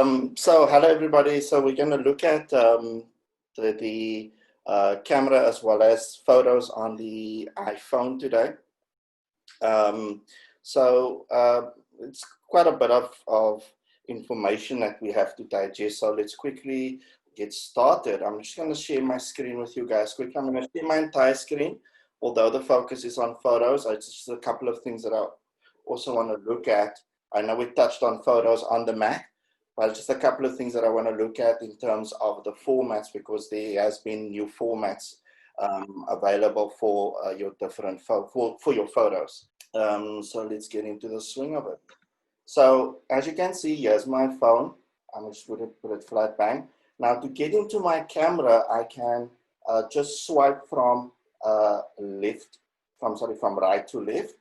So hello everybody. So we're going to look at the camera as well as photos on the iPhone today. Um, it's quite a bit of information that we have to digest. So let's quickly get started. I'm just going to share my screen with you guys quickly. I'm going to share my entire screen, although the focus is on photos. It's just a couple of things that I also want to look at. I know we touched on photos on the Mac, but just a couple of things that I want to look at in terms of the formats, because there has been new formats available for your different for your photos. So let's get into the swing of it. So as you can see, here's my phone. I'm just going to put it flat bang. Now to get into my camera, I can just swipe from from right to left,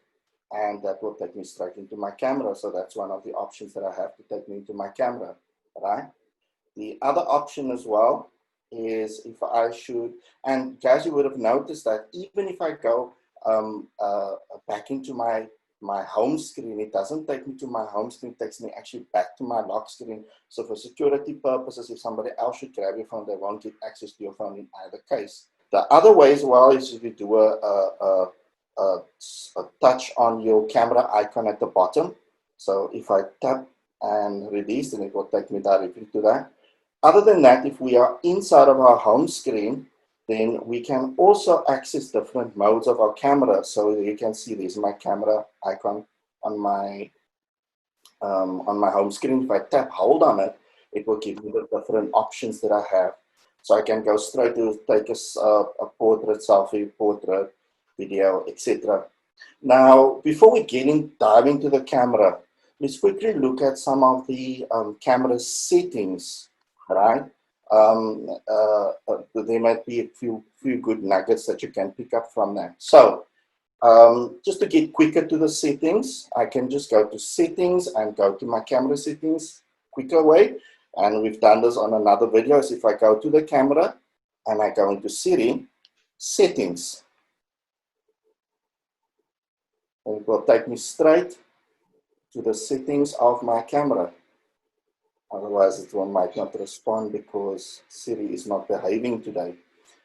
and that will take me straight into my camera. So that's one of the options that I have to take me into my camera, right? The other option as well is if I should, and guys, you would have noticed that even if I go back into my home screen, it doesn't take me to my home screen, it takes me actually back to my lock screen. So for security purposes, if somebody else should grab your phone, they won't get access to your phone in either case. The other way as well is if you do a touch on your camera icon at the bottom. So if I tap and release, then it will take me directly to that. Other than that, if we are inside of our home screen, then we can also access different modes of our camera. So you can see there's my camera icon on my home screen. If I tap hold on it, it will give me the different options that I have. So I can go straight to take a portrait, selfie, portrait, video, etc. Now, before we dive into the camera, let's quickly look at some of the camera settings, right? There might be a few good nuggets that you can pick up from that. So, just to get quicker to the settings, I can just go to settings and go to my camera settings, quicker way. And we've done this on another video. So if I go to the camera and I go into settings, and it will take me straight to the settings of my camera. Otherwise, it might not respond because Siri is not behaving today.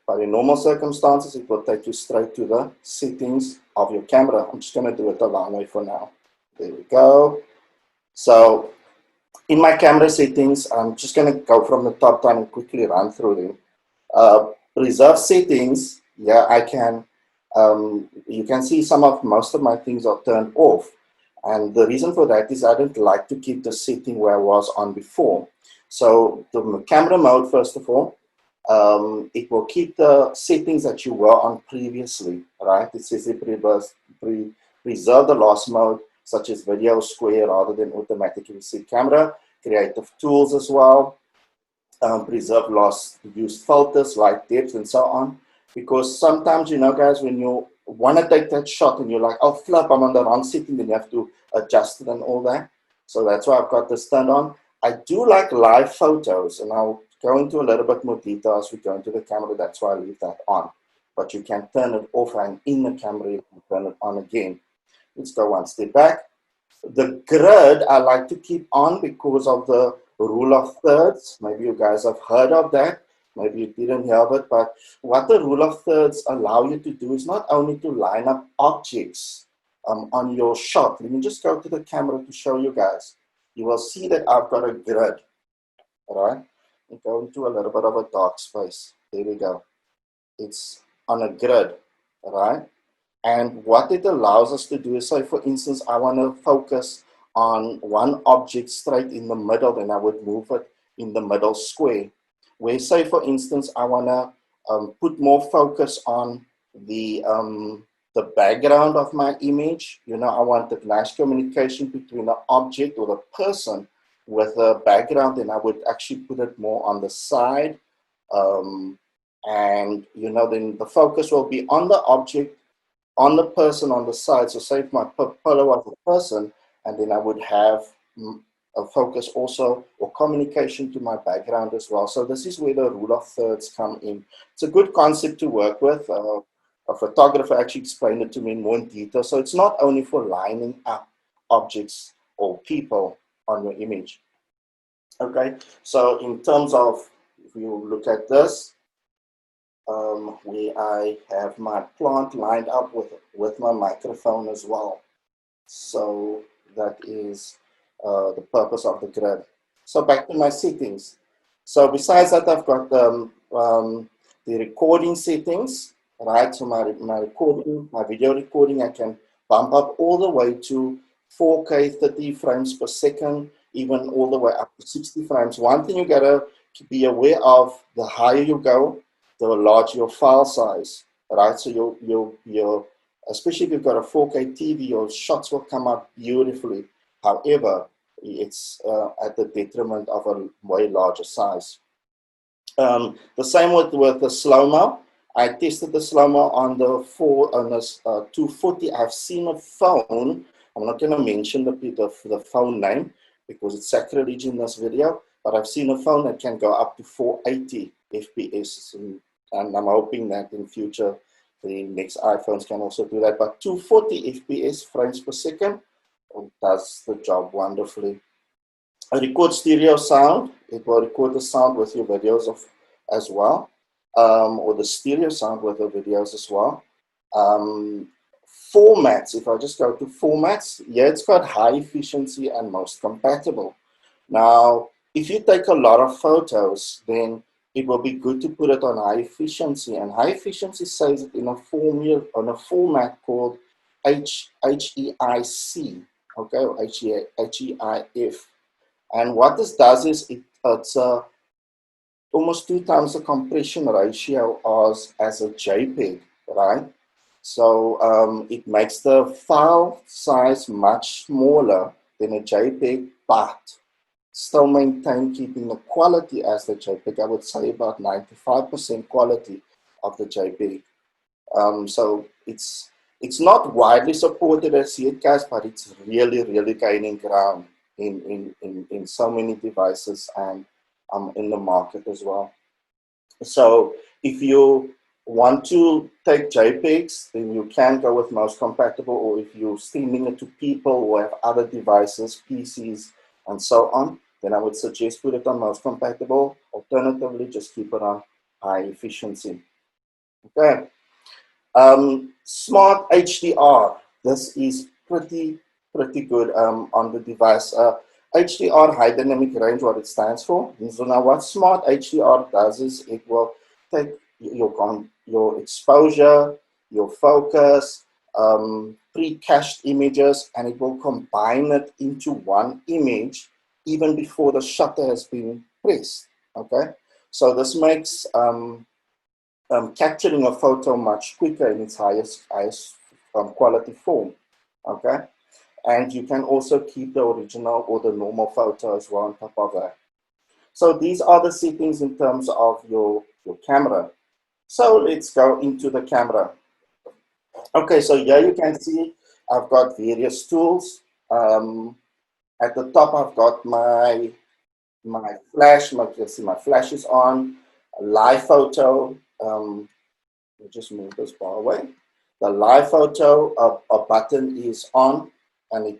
But in normal circumstances, it will take you straight to the settings of your camera. I'm just going to do it the long way for now. There we go. So in my camera settings, I'm just going to go from the top down and quickly run through them. Reserve settings, yeah, I can, you can see most of my things are turned off. And the reason for that is I don't like to keep the setting where I was on before. So the camera mode, first of all, it will keep the settings that you were on previously, right? It says it preserve the last mode, such as video square rather than automatically set camera, creative tools as well, preserve lost used filters, light depth, and so on. Because sometimes, you know, guys, when you want to take that shot and you're like, oh, flip, I'm on the wrong setting, then you have to adjust it and all that. So that's why I've got this turned on. I do like live photos, and I'll go into a little bit more detail as we go into the camera. That's why I leave that on. But you can turn it off, and in the camera, you can turn it on again. Let's go one step back. The grid I like to keep on because of the rule of thirds. Maybe you guys have heard of that. Maybe you didn't hear of it, but what the rule of thirds allow you to do is not only to line up objects on your shot. Let me just go to the camera to show you guys. You will see that I've got a grid, all right? I'll go into a little bit of a dark space. There we go. It's on a grid, all right? And what it allows us to do is, say, for instance, I want to focus on one object straight in the middle, then I would move it in the middle square. Where, say, for instance, I want to put more focus on the background of my image. You know, I want the nice communication between the object or the person with the background, and I would actually put it more on the side. And, you know, then the focus will be on the object, on the person on the side. So say if my pillow was a person, and then I would have a focus also or communication to my background as well. So this is where the rule of thirds come in. It's a good concept to work with. A photographer actually explained it to me in more detail. So it's not only for lining up objects or people on your image. Okay, so in terms of, if you look at this, where I have my plant lined up with my microphone as well. So that is the purpose of the grid. So back to my settings. So besides that, I've got the recording settings, right? So my recording, my video recording, I can bump up all the way to 4K 30 frames per second, even all the way up to 60 frames. One thing you gotta be aware of, the higher you go, the larger your file size, right? So your especially if you've got a 4K TV, your shots will come out beautifully. However, it's at the detriment of a way larger size. The same with the slow-mo. I tested the slow-mo on the 240. I've seen a phone. I'm not going to mention the phone name because it's sacrilege in this video, but I've seen a phone that can go up to 480 FPS, and I'm hoping that in future the next iPhones can also do that. But 240 FPS frames per second does the job wonderfully. I record stereo sound. It will record the sound with your videos as well, or the stereo sound with the videos as well. Um, Formats, if I just go to formats, yeah, it's got high efficiency and most compatible. Now, if you take a lot of photos, then it will be good to put it on high efficiency, and high efficiency says it in a format called HEIC, okay, or HEIF. And what this does is it's almost 2 times the compression ratio as a JPEG, right? So it makes the file size much smaller than a JPEG, but still maintain keeping the quality as the JPEG. I would say about 95% quality of the JPEG. So it's not widely supported as yet, guys, but it's really gaining ground in so many devices and in the market as well. So if you want to take JPEGs, then you can go with most compatible, or if you're streaming it to people who have other devices, PCs, and so on, then I would suggest put it on most compatible. Alternatively, just keep it on high efficiency. Okay. Smart HDR. This is pretty good on the device. HDR, high dynamic range, what it stands for. And so now what Smart HDR does is it will take your exposure, your focus, pre-cached images, and it will combine it into one image even before the shutter has been pressed. Okay, so this makes capturing a photo much quicker in its highest quality form, okay? And you can also keep the original or the normal photo as well on top of that. So these are the settings in terms of your camera. So let's go into the camera. Okay, so here you can see I've got various tools. At the top, I've got my flash. You can see my flash is on. A live photo. We'll just move this bar away. The live photo a button is on, and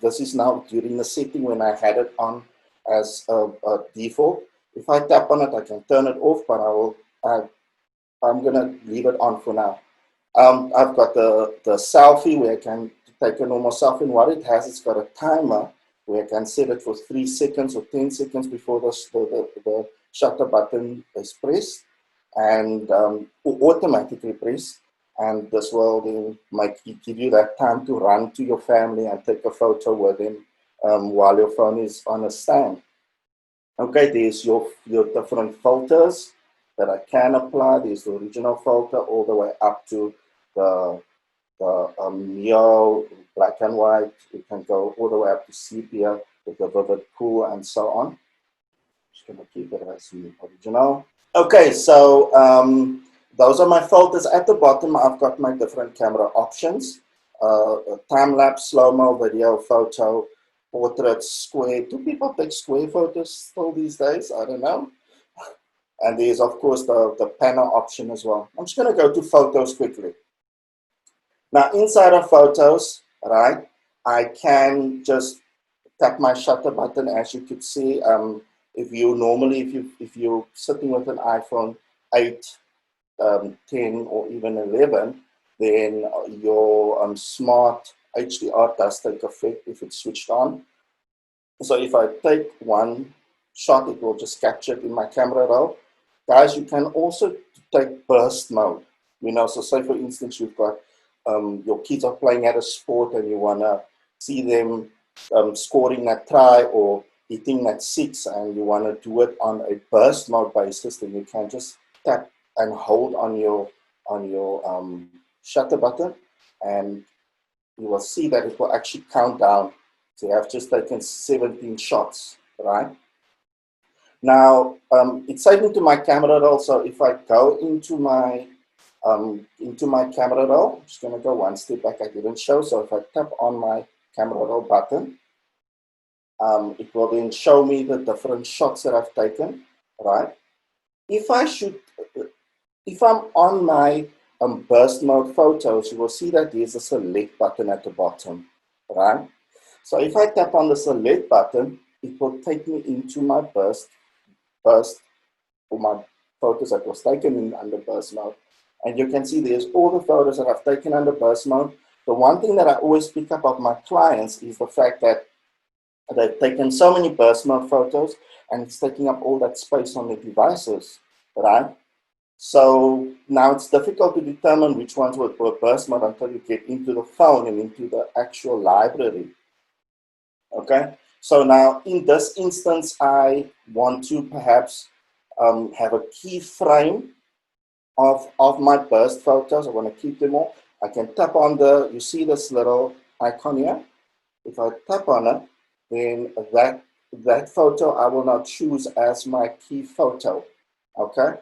this is now during the setting when I had it on as a default. If I tap on it, I can turn it off, but I'm gonna leave it on for now. I've got the selfie where I can take a normal selfie, and what it has, it's got a timer where I can set it for 3 seconds or 10 seconds before the shutter button is pressed, and automatically pressed, and this will then give you that time to run to your family and take a photo with them while your phone is on a stand. Okay, there's your different filters that I can apply. There's the original filter all the way up to the neo black and white. You can go all the way up to sepia with the vivid cool and so on. Just gonna keep it as the original. Okay, so those are my filters. At the bottom, I've got my different camera options. Time-lapse, slow-mo, video, photo, portrait, square. Do people take square photos still these days? I don't know. And there's, of course, the panel option as well. I'm just going to go to photos quickly. Now, inside of photos, right, I can just tap my shutter button, as you could see. If you're sitting with an iPhone 8, 10, or even 11, then your smart HDR does take effect if it's switched on. So if I take one shot, it will just capture it in my camera roll. Guys, you can also take burst mode. So say for instance, you've got your kids are playing at a sport and you want to see them scoring that try or hitting that six, and you want to do it on a burst mode basis, then you can just tap and hold on your shutter button, and you will see that it will actually count down. So you have just taken 17 shots, right? Now, it's saving to my camera roll. So if I go into my camera roll, I'm just going to go one step back. I didn't show. So if I tap on my camera roll button, it will then show me the different shots that I've taken, right? If I'm on my burst mode photos, you will see that there's a select button at the bottom, right? So if I tap on the select button, it will take me into my burst or my photos that was taken in under burst mode. And you can see there's all the photos that I've taken under burst mode. The one thing that I always pick up of my clients is the fact that they've taken so many burst mode photos and it's taking up all that space on their devices, right? So now it's difficult to determine which ones were burst mode until you get into the phone and into the actual library. Okay, so now in this instance, I want to perhaps have a keyframe of my burst photos. I want to keep them all. I can tap on you see this little icon here? If I tap on it, then that photo I will now choose as my key photo, okay?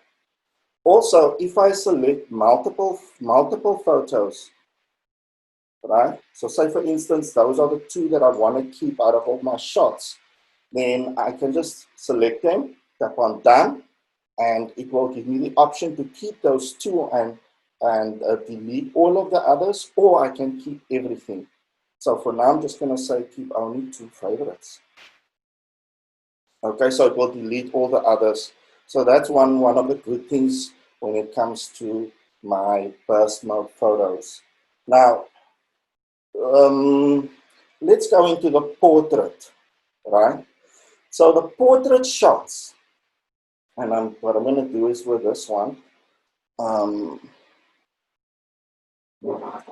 Also, if I select multiple photos, right? So say for instance, those are the two that I want to keep out of all my shots. Then I can just select them, tap on done, and it will give me the option to keep those two and delete all of the others, or I can keep everything. So for now, I'm just going to say keep only 2 favorites. Okay, so it will delete all the others. So that's one of the good things when it comes to my burst mode photos. Now, let's go into the portrait, right? So the portrait shots, and what I'm going to do is with this one,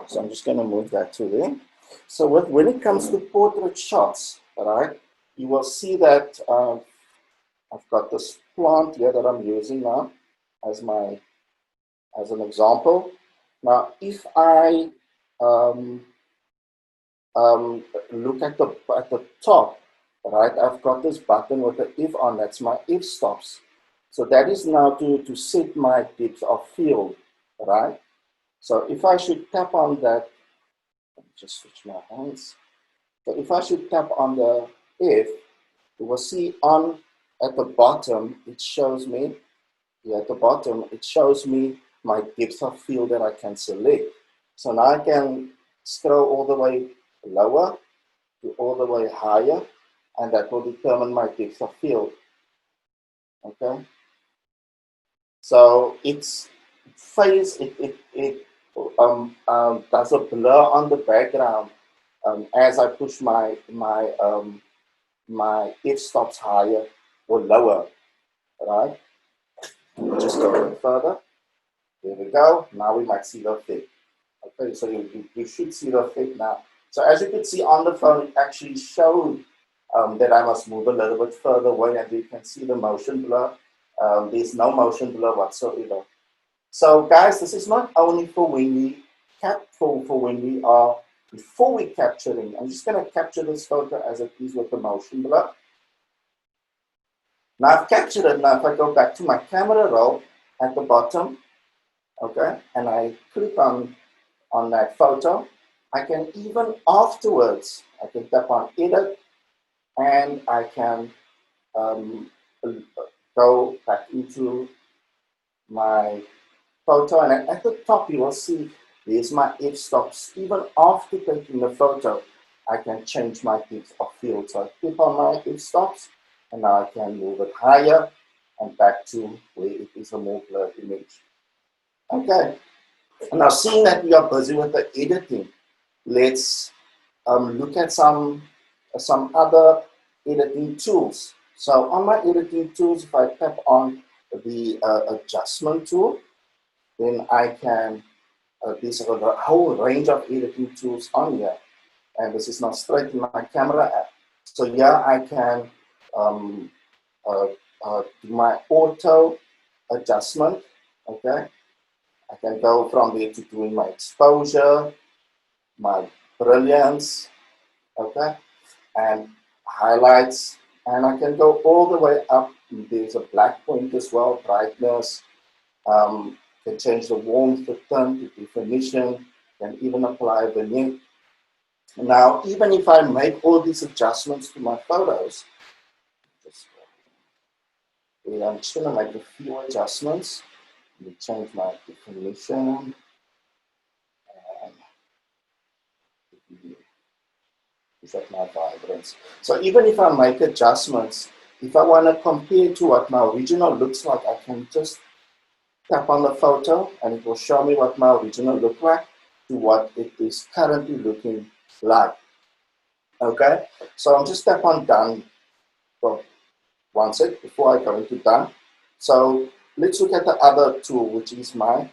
so I'm just going to move that to there. So when it comes to portrait shots, right, you will see that I've got this plant here that I'm using now as an example. Now, if I look at the top, right, I've got this button with the if on. That's my if stops. So that is now to set my depth of field, right? So if I should tap on that, let me just switch my hands. So if I should tap on the if, you will see at the bottom, it shows me, here at the bottom, it shows me my depth of field that I can select. So now I can scroll all the way lower to all the way higher, and that will determine my depth of field. Okay. So it's phase, it does a blur on the background as I push my f stops higher or lower, right? Just go a bit further. There we go. Now we might see the effect. Okay, so you should see the effect now. So as you can see on the phone, it actually showed that I must move a little bit further away, and you can see the motion blur. There's no motion blur whatsoever. So guys, this is not only for when we for when we are before we capturing. I'm just going to capture this photo as it is with the motion blur. Now I've captured it. Now if I go back to my camera roll at the bottom, okay, and I click on that photo, I can even afterwards, I can tap on edit, and I can go back into my photo, and at the top you will see there's my f-stops even after taking the photo. I can change my depth of field. So I click on my f-stops, and now I can move it higher and back to where it is a more blurred image. Okay, now seeing that we are busy with the editing, let's look at some other editing tools. So on my editing tools, if I tap on the adjustment tool, then I can, there's a whole range of editing tools on here. And this is now straight in my camera app. So here I can do my auto adjustment, okay? I can go from there to doing my exposure, my brilliance, okay? And highlights, and I can go all the way up. There's a black point as well, brightness, can change the warmth, the tone, the definition, can even apply a vignette. Now, even if I make all these adjustments to my photos, I'm just going to make a few adjustments. Let me change my definition. Set my vibrance. So even if I make adjustments, if I want to compare to what my original looks like, I can just tap on the photo and it will show me what my original look like to what it is currently looking like. Okay, so I'm just tap on done for one sec before I go into done. So let's look at the other tool, which is my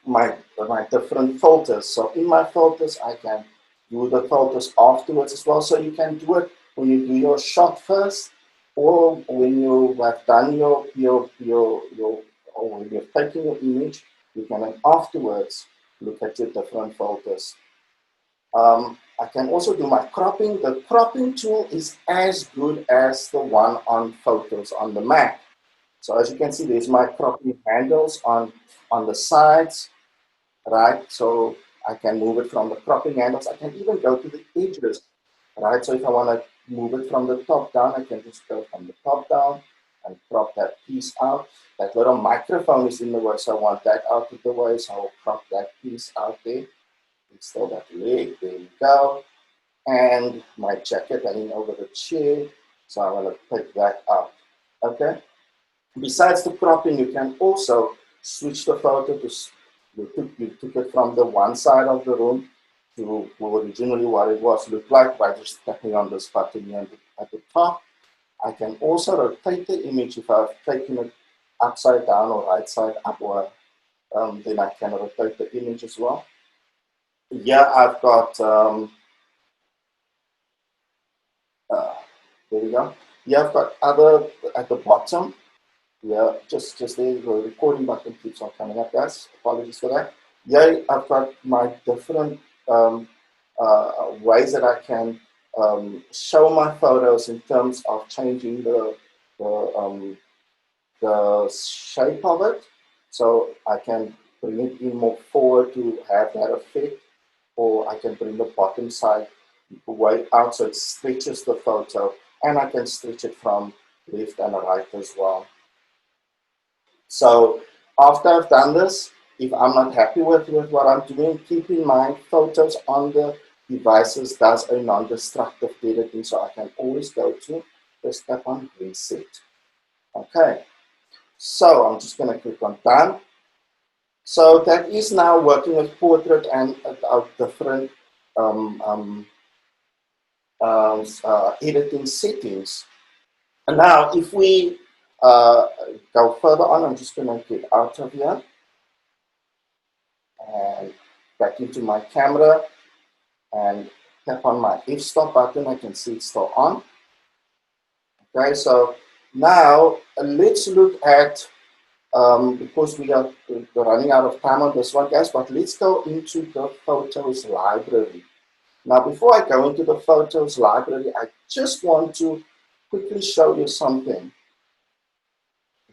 my different filters. So in my filters, I can do the filters afterwards as well. So you can do it when you do your shot first, or when you have done your or when you're taking your image, you can then afterwards look at your different filters. I can also do my cropping. The cropping tool is as good as the one on Photos on the Mac. So as you can see, there's my cropping handles on the sides, right? So I can move it from the cropping handles. I can even go to the edges, right? So if I want to move it from the top down, I can just go from the top down and crop that piece out. That little microphone is in the way, so I want that out of the way, so I'll crop that piece out there. Install that leg, there we go. And my jacket hanging over the chair, so I want to take that out, okay? Besides the cropping, you can also switch the photo to, you took it from the one side of the room to originally what it was looked like by just tapping on this button here at the top. I can also rotate the image if I've taken it upside down or right side up, or then I can rotate the image as well. Yeah, I've got, there we go. Yeah, I've got other at the bottom. Yeah, just there, the recording button keeps on coming up, guys. Apologies for that. Yeah, I've got my different ways that I can show my photos in terms of changing the shape of it. So I can bring it in more forward to have that effect, or I can bring the bottom side way out so it stretches the photo, and I can stretch it from left and right as well. So after I've done this, if I'm not happy with what I'm doing, keep in mind photos on the devices does a non-destructive editing, so I can always go to just tap on reset. Okay, so I'm just going to click on done. So that is now working with portrait and our different editing settings. And now if we go further on, I'm just going to get out of here and back into my camera and tap on my f-stop button. I can see it's still on. Okay, so now let's look at, because we're running out of time on this one, guys, but let's go into the Photos library. Now, before I go into the Photos library, I just want to quickly show you something.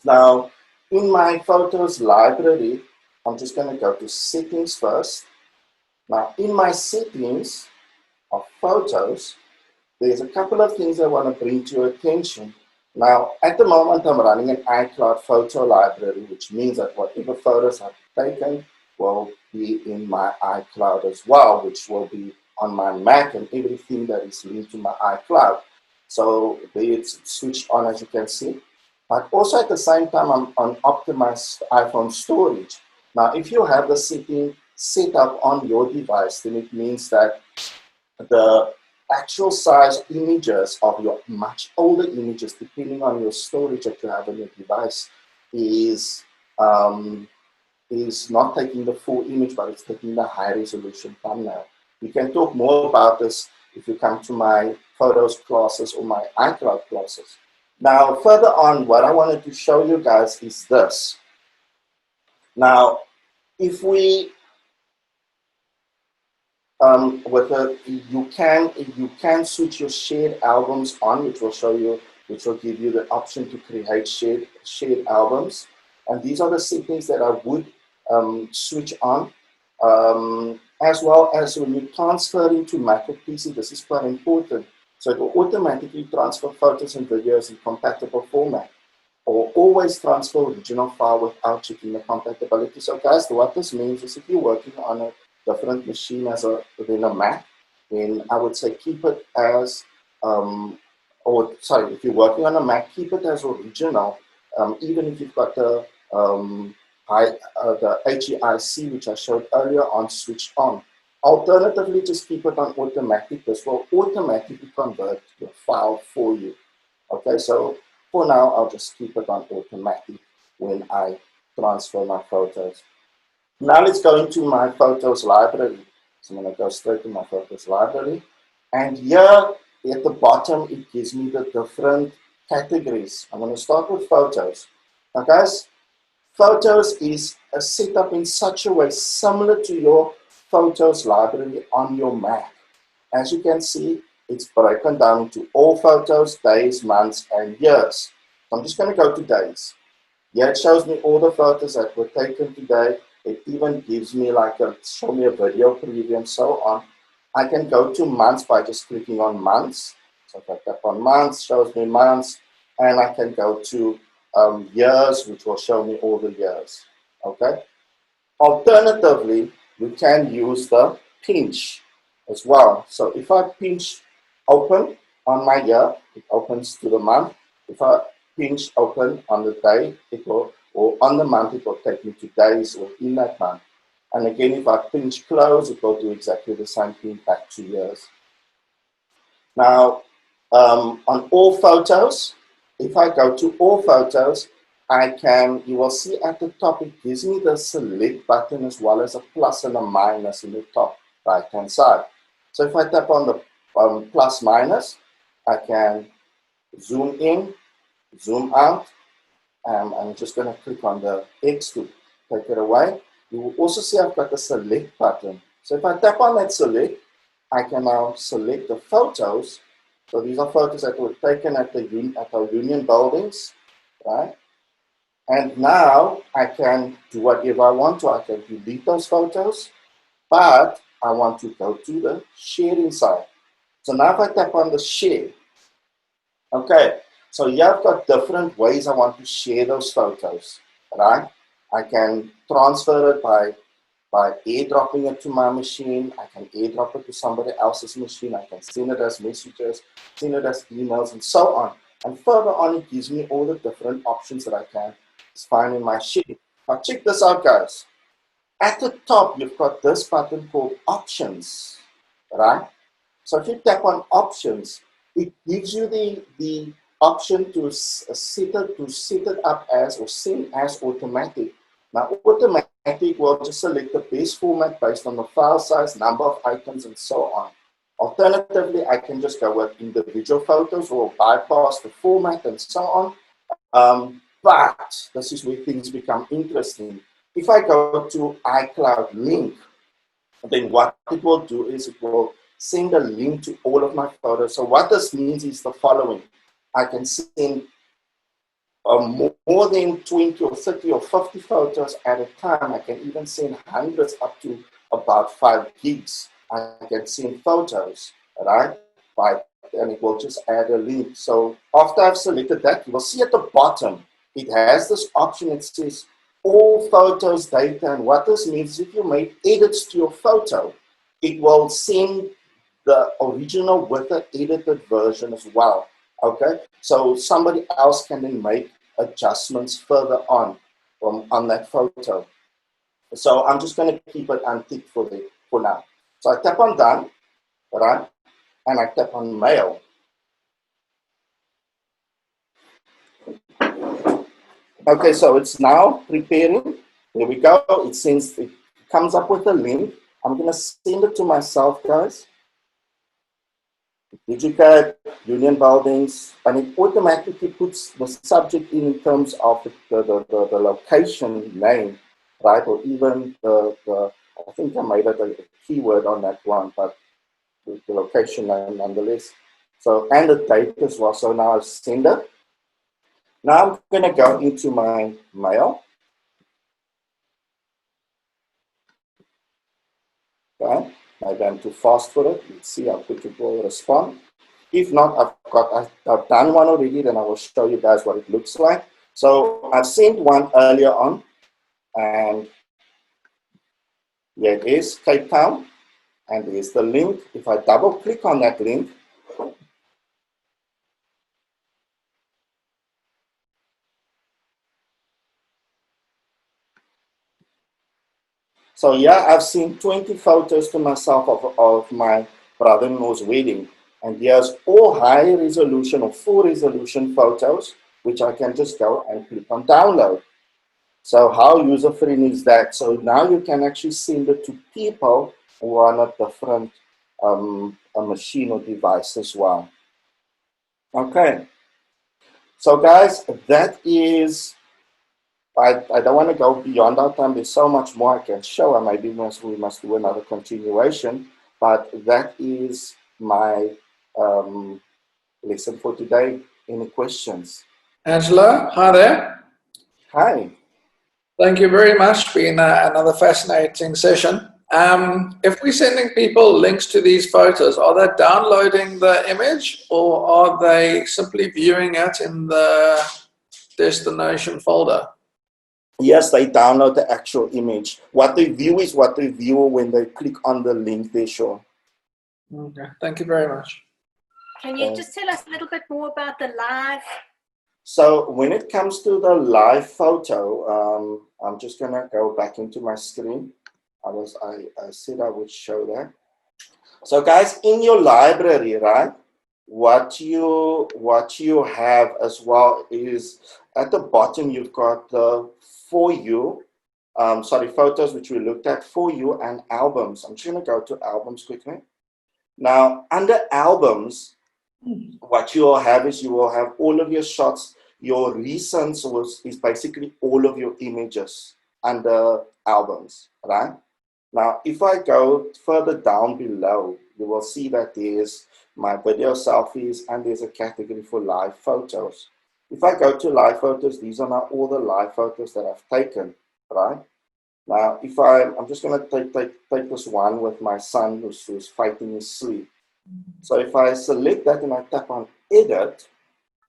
Now, in my Photos library, I'm just going to go to Settings first. Now, in my settings of Photos, there's a couple of things I want to bring to your attention. Now, at the moment, I'm running an iCloud photo library, which means that whatever photos I've taken will be in my iCloud as well, which will be on my Mac and everything that is linked to my iCloud. So it's switched on, as you can see. But also at the same time, I'm on optimized iPhone storage. Now, if you have the setting set up on your device, then it means that the actual size images of your much older images, depending on your storage that you have on your device, um, is not taking the full image, but it's taking the high resolution thumbnail. We can talk more about this if you come to my photos classes or my iCloud classes. Now, further on, what I wanted to show you guys is this. Now, if we you can switch your shared albums on, which will show you, which will give you the option to create shared albums. And these are the settings that I would switch on. As well as when you transfer into Mac or PC, this is quite important. So it will automatically transfer photos and videos in compatible format, or always transfer original file without checking the compatibility. So guys, what this means is if you're working on a different machine than a Mac, then I would say keep it as, if you're working on a Mac, keep it as original, even if you've got the HEIC, which I showed earlier on, switched on. Alternatively, just keep it on automatic. This will automatically convert the file for you. Okay, so for now, I'll just keep it on automatic when I transfer my photos. Now let's go into my photos library. So I'm going to go straight to my photos library. And here at the bottom, it gives me the different categories. I'm going to start with photos. Now guys, photos is set up in such a way similar to your photos library on your Mac. As you can see, it's broken down into all photos, days, months, and years. So I'm just going to go to days. Here it shows me all the photos that were taken today. It even gives me show me a video preview and so on. I can go to months by just clicking on months. So if I tap on months, shows me months. And I can go to years, which will show me all the years. Okay. Alternatively, you can use the pinch as well. So if I pinch open on my year, it opens to the month. If I pinch open on the day, or on the month, it will take me to days within that month. And again, if I pinch close, it will do exactly the same thing back to years. Now, on all photos, if I go to all photos, you will see at the top, it gives me the select button as well as a plus and a minus in the top right-hand side. So if I tap on the plus minus, I can zoom in, zoom out. I'm just going to click on the X to take it away. You will also see I've got the select button. So if I tap on that select, I can now select the photos. So these are photos that were taken at our union buildings, right? And now I can do whatever I want to. I can delete those photos, but I want to go to the sharing side. So now if I tap on the share, okay, so here I've got different ways I want to share those photos, right? I can transfer it by airdropping it to my machine. I can airdrop it to somebody else's machine. I can send it as messages, send it as emails, and so on. And further on, it gives me all the different options that I can find in my sheet. Now check this out, guys. At the top, you've got this button called Options, right? So if you tap on Options, it gives you the option to set it up as or send as automatic. Now, automatic will just select the best format based on the file size, number of items, and so on. Alternatively, I can just go with individual photos or bypass the format and so on. But this is where things become interesting. If I go to iCloud link, then what it will do is it will send a link to all of my photos. So what this means is the following. I can send more than 20 or 30 or 50 photos at a time. I can even send hundreds up to about 5 gigs. I can send photos, right? And it will just add a link. So after I've selected that, you will see at the bottom, it has this option that says all photos data. And what this means, if you make edits to your photo, it will send the original with an edited version as well. Okay, so somebody else can then make adjustments further on that photo. So I'm just going to keep it unticked for now. So I tap on done, right, and I tap on mail. Okay, so it's now preparing. There we go. It comes up with a link. I'm going to send it to myself, guys. DigiCAD, Union Buildings, and it automatically puts the subject in terms of the location name, right? Or even I think I made it a keyword on that one, but the location name nonetheless. So, and the date as well. So now I've sent it. Now I'm going to go into my mail. Okay, maybe I'm too fast for it. Let's see how quick it will respond. If not, I've done one already, then I will show you guys what it looks like. So I sent one earlier on, and here it is, Cape Town, and there's the link. If I double click on that link, so yeah, I've seen 20 photos to myself of my brother-in-law's wedding. And here's all high resolution or full resolution photos, which I can just go and click on download. So how user-friendly is that? So now you can actually send it to people who are on a different a machine or device as well. Okay. So guys, that is, I don't want to go beyond our time. There's so much more I can show, and maybe we must do another continuation. But that is my lesson for today. Any questions? Angela, hi there. Hi. Thank you very much. Been another fascinating session. If we're sending people links to these photos, are they downloading the image or are they simply viewing it in the destination folder? Yes, they download the actual image. What they view is what they view when they click on the link there, sure. Okay, thank you very much. Can you just tell us a little bit more about the live? So when it comes to the live photo, I'm just gonna go back into my screen. I said I would show that. So guys, in your library, right, what you have as well is at the bottom you've got the for you, photos which we looked at, for you, and albums. I'm just gonna go to albums quickly. Now under albums, what you will have is you will have all of your shots. Your recents is basically all of your images under albums, right? Now, if I go further down below, you will see that there's my video selfies and there's a category for live photos. If I go to live photos, these are now all the live photos that I've taken, right? Now, if I'm just going to take this one with my son who's fighting his sleep. So if I select that and I tap on edit,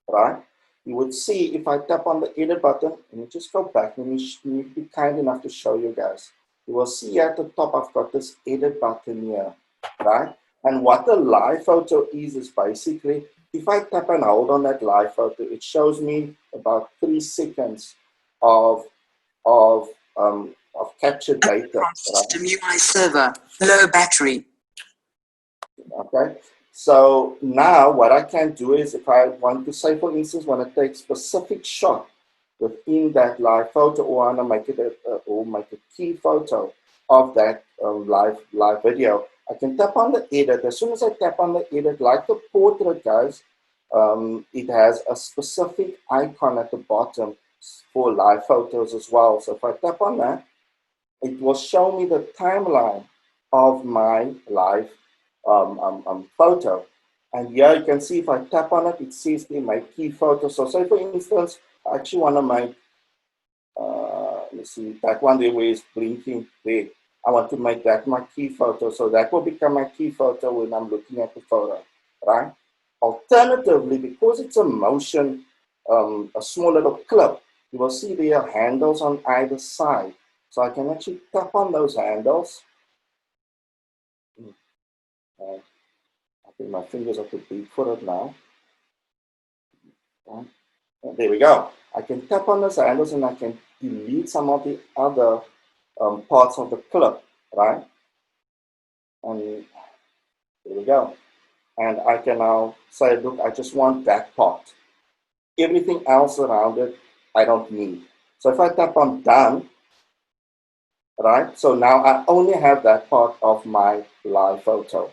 right, you would see if I tap on the edit button, and just go back, let me be kind enough to show you guys. You will see at the top, I've got this edit button here, right? And what the live photo is basically, if I tap and hold on that live photo, it shows me about 3 seconds of captured data. Right? To mute my server, low battery. Okay, so now what I can do is if I want to say, for instance, want to take specific shot within that live photo, or I want to make it make a key photo of that live video, I can tap on the edit. As soon as I tap on the edit, like the portrait, guys, it has a specific icon at the bottom for live photos as well. So if I tap on that, it will show me the timeline of my live photo. And here you can see if I tap on it, it says they make key photos. So say for instance, I actually want to make, let's see, that one there where it's blinking there. I want to make that my key photo. So that will become my key photo when I'm looking at the photo, right? Alternatively, because it's a motion, a small little clip, you will see there are handles on either side. So I can actually tap on those handles. And I think my fingers are too big for it now. And there we go. I can tap on those handles and I can delete some of the other parts of the clip, right? And there we go. And I can now say, look, I just want that part. Everything else around it, I don't need. So if I tap on done, right? So now I only have that part of my live photo.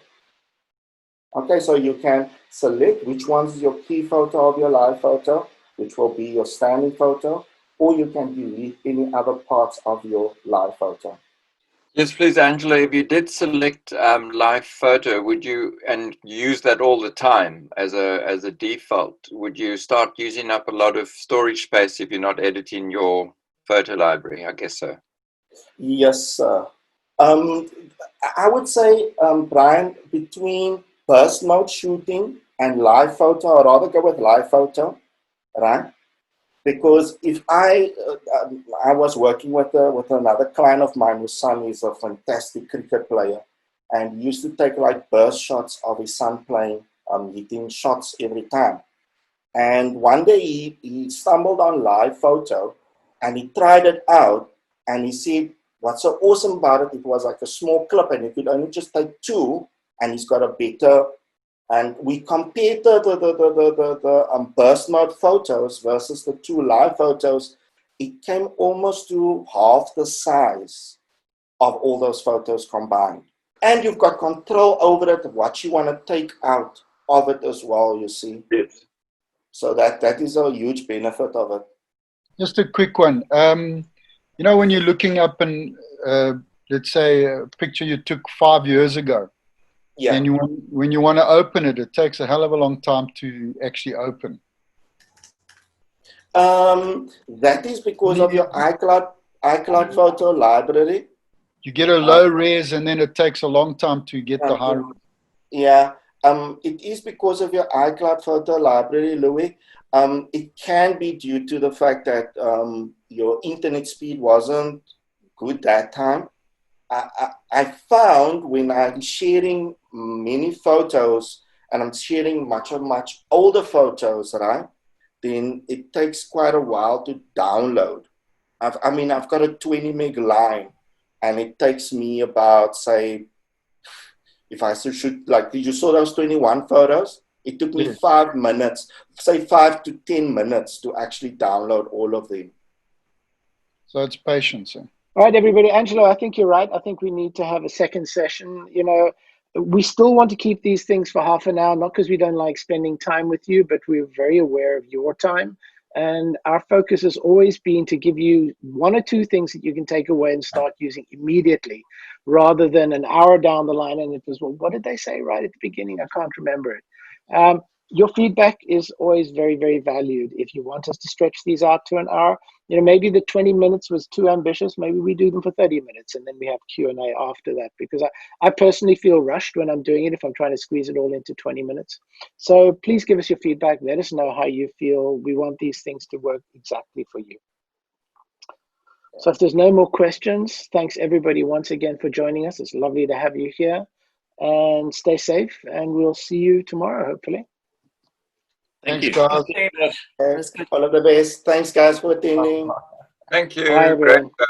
Okay, so you can select which one is your key photo of your live photo, which will be your standing photo, or you can delete any other parts of your live photo. Yes, please, Angela, if you did select live photo, would you, and use that all the time as a default, would you start using up a lot of storage space if you're not editing your photo library? I guess so. Yes, sir. I would say, Brian, between burst mode shooting and live photo, I'd rather go with live photo, right? Because if I was working with another client of mine whose son is a fantastic cricket player, and he used to take like burst shots of his son playing, hitting shots every time. And one day he stumbled on live photo and he tried it out and he said, what's so awesome about it, it was like a small clip and you could only just take two and he's got a better, and we compared the burst mode photos versus the two live photos. It came almost to half the size of all those photos combined. And you've got control over it, what you want to take out of it as well, you see. Yes. So that is a huge benefit of it. Just a quick one. You know, when you're looking up and let's say a picture you took 5 years ago, Yeah. and when you want to open it, it takes a hell of a long time to actually open. That is because of your iCloud photo library. You get a low res, and then it takes a long time to get the high. Yeah. It is because of your iCloud photo library, Louis. It can be due to the fact that your internet speed wasn't good that time. I found when I'm sharing many photos and I'm sharing much older photos, right? Then it takes quite a while to download. I've got a 20 meg line and it takes me about, say, if I shoot, like, did you saw those 21 photos? It took me Yes. 5 minutes, say 5 to 10 minutes to actually download all of them. So it's patience. Eh? All right, everybody. Angelo, I think you're right. I think we need to have a second session. You know, we still want to keep these things for half an hour, not because we don't like spending time with you, but we're very aware of your time. And our focus has always been to give you 1 or 2 things that you can take away and start using immediately, rather than an hour down the line. And it was, well, what did they say right at the beginning? I can't remember it. Your feedback is always very, very valued. If you want us to stretch these out to an hour, you know, maybe the 20 minutes was too ambitious. Maybe we do them for 30 minutes and then we have Q&A after that, because I personally feel rushed when I'm doing it if I'm trying to squeeze it all into 20 minutes. So please give us your feedback. Let us know how you feel. We want these things to work exactly for you. So if there's no more questions, thanks everybody once again for joining us. It's lovely to have you here, and stay safe, and we'll see you tomorrow, hopefully. Thanks, guys. All of the best. Thanks, guys, for attending. Thank you. Bye, everyone. Great.